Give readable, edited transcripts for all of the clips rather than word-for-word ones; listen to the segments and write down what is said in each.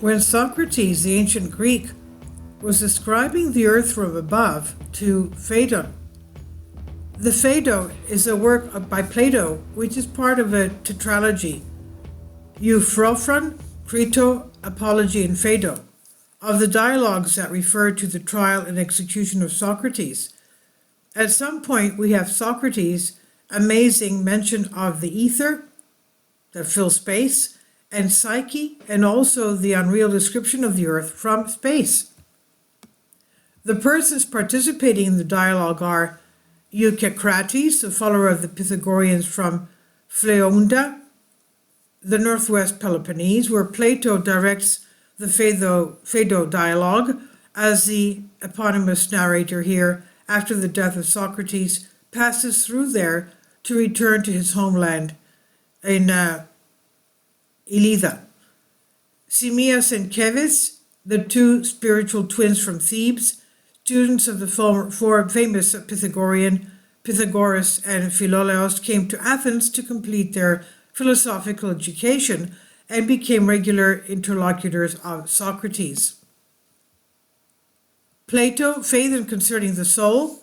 When Socrates, the ancient Greek, was describing the earth from above to Phaedon, the Phaedon is a work by Plato, which is part of a tetralogy, Euphoron, Crito, Apology, and Phaedon, of the dialogues that refer to the trial and execution of Socrates. At some point, we have Socrates' amazing mention of the ether that fills space, and Psyche, and also the unreal description of the earth from space. The persons participating in the dialogue are Socrates, a follower of the Pythagoreans from Phleonda, the northwest Peloponnese, where Plato directs the Phaedo dialogue as the eponymous narrator here, after the death of Socrates, passes through there to return to his homeland in Elytha. Simmias and Kevis, the two spiritual twins from Thebes, students of the famous Pythagorean Pythagoras and Philolaos, came to Athens to complete their philosophical education and became regular interlocutors of Socrates. Plato, Phaedon concerning the soul.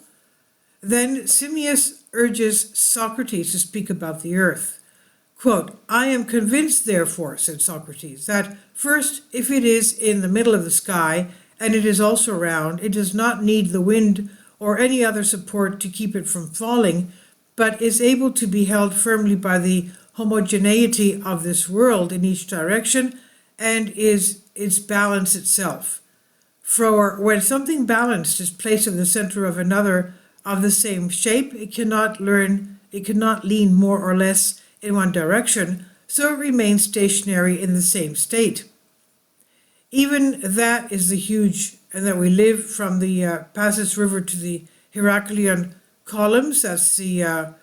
Then Simmias urges Socrates to speak about the earth. Quote, "I am convinced, therefore," said Socrates, "that first, if it is in the middle of the sky, and it is also round, it does not need the wind or any other support to keep it from falling, but is able to be held firmly by the homogeneity of this world in each direction, and is its balance itself. For when something balanced is placed in the center of another of the same shape, it cannot lean more or less in one direction, so it remains stationary in the same state. Even that is the huge, and that we live from the Passus River to the Heraclean columns, that's the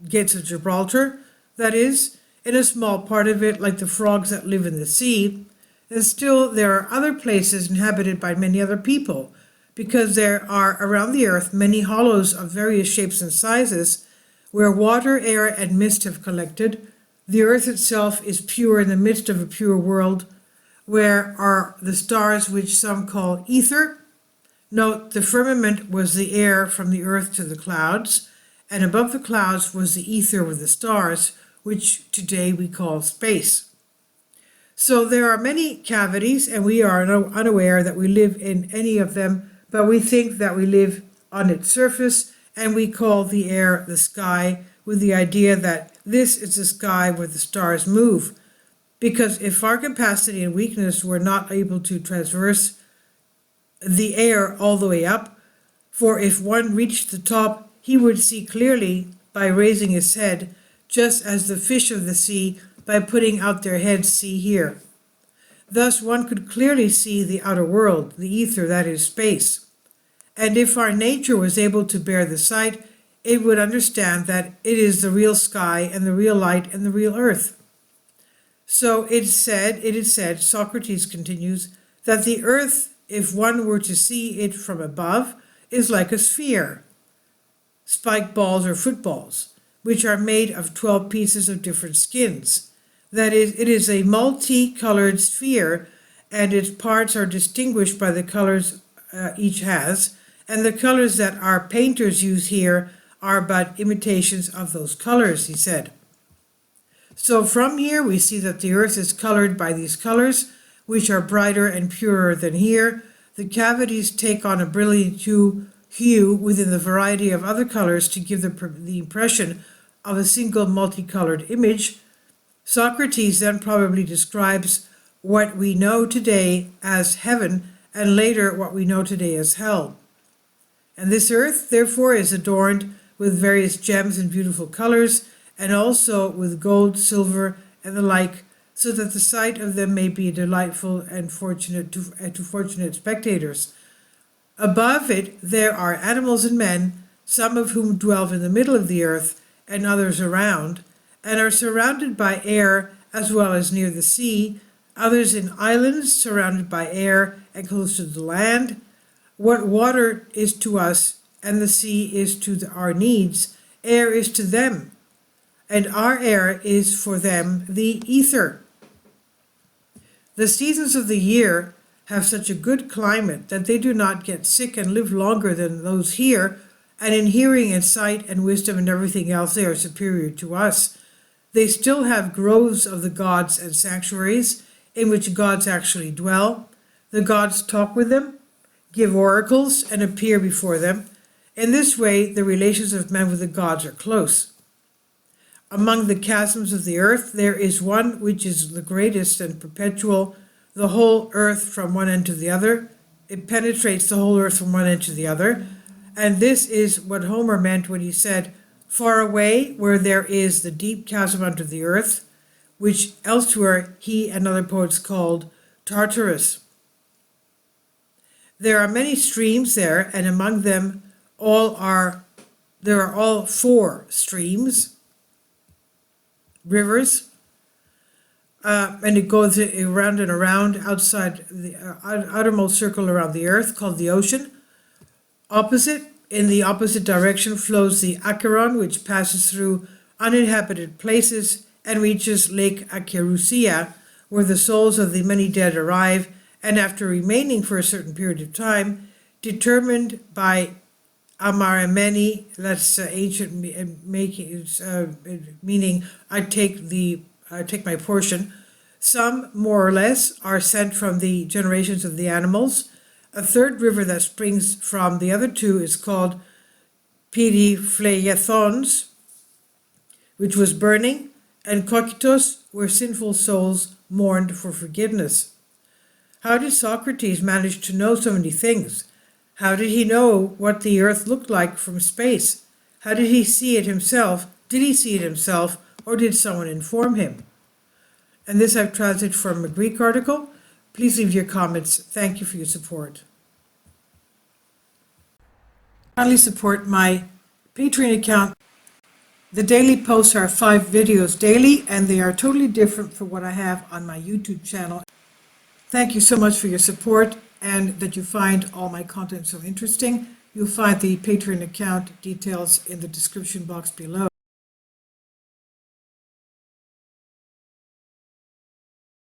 gates of Gibraltar, that is, in a small part of it, like the frogs that live in the sea. And still there are other places inhabited by many other people, because there are around the earth many hollows of various shapes and sizes, where water, air, and mist have collected. The earth itself is pure in the midst of a pure world, where are the stars which some call ether. Note, the firmament was the air from the earth to the clouds, and above the clouds was the ether with the stars, which today we call space. So there are many cavities, and we are unaware that we live in any of them, but we think that we live on its surface, and we call the air the sky, with the idea that this is the sky where the stars move. Because if our capacity and weakness were not able to traverse the air all the way up, for if one reached the top, he would see clearly by raising his head, just as the fish of the sea, by putting out their heads, see here. Thus one could clearly see the outer world, the ether, that is space. And if our nature was able to bear the sight, it would understand that it is the real sky and the real light and the real earth. So it is said, Socrates continues, that the earth, if one were to see it from above, is like a sphere, spike balls or footballs, which are made of 12 pieces of different skins. That is, it is a multicolored sphere, and its parts are distinguished by the colors each has, and the colors that our painters use here are but imitations of those colors, he said. So from here we see that the earth is colored by these colors, which are brighter and purer than here. The cavities take on a brilliant hue within the variety of other colors to give the impression of a single multicolored image. Socrates then probably describes what we know today as heaven, and later what we know today as hell. And this earth, therefore, is adorned with various gems and beautiful colors, and also with gold, silver, and the like, so that the sight of them may be delightful and fortunate to fortunate spectators. Above it there are animals and men, some of whom dwell in the middle of the earth, and others around, and are surrounded by air as well as near the sea, others in islands surrounded by air and close to the land. What water is to us and the sea is to our needs, air is to them, and our air is for them the ether. The seasons of the year have such a good climate that they do not get sick and live longer than those here, and in hearing and sight and wisdom and everything else they are superior to us. They still have groves of the gods and sanctuaries in which gods actually dwell. The gods talk with them, give oracles, and appear before them. In this way, the relations of men with the gods are close. Among the chasms of the earth, there is one which is the greatest and perpetual, the whole earth from one end to the other. It penetrates the whole earth from one end to the other. And this is what Homer meant when he said, far away where there is the deep chasm under the earth, which elsewhere he and other poets called Tartarus. There are many streams there, and among them there are all 4 streams, rivers, and it goes around and around outside the outermost circle around the earth, called the ocean. In the opposite direction flows the Acheron, which passes through uninhabited places and reaches Lake Acherusia, where the souls of the many dead arrive, and after remaining for a certain period of time, determined by Amarameni, that's ancient meaning I take my portion. Some, more or less, are sent from the generations of the animals. A third river that springs from the other 2 is called Periphlethons, which was burning, and Kokitos, where sinful souls mourned for forgiveness. How did Socrates manage to know so many things? How did he know what the earth looked like from space? How did he see it himself? Did he see it himself, or did someone inform him? And this I've translated from a Greek article. Please leave your comments. Thank you for your support. Kindly support my Patreon account. The daily posts are 5 videos daily, and they are totally different from what I have on my YouTube channel. Thank you so much for your support and that you find all my content so interesting. You'll find the Patreon account details in the description box below.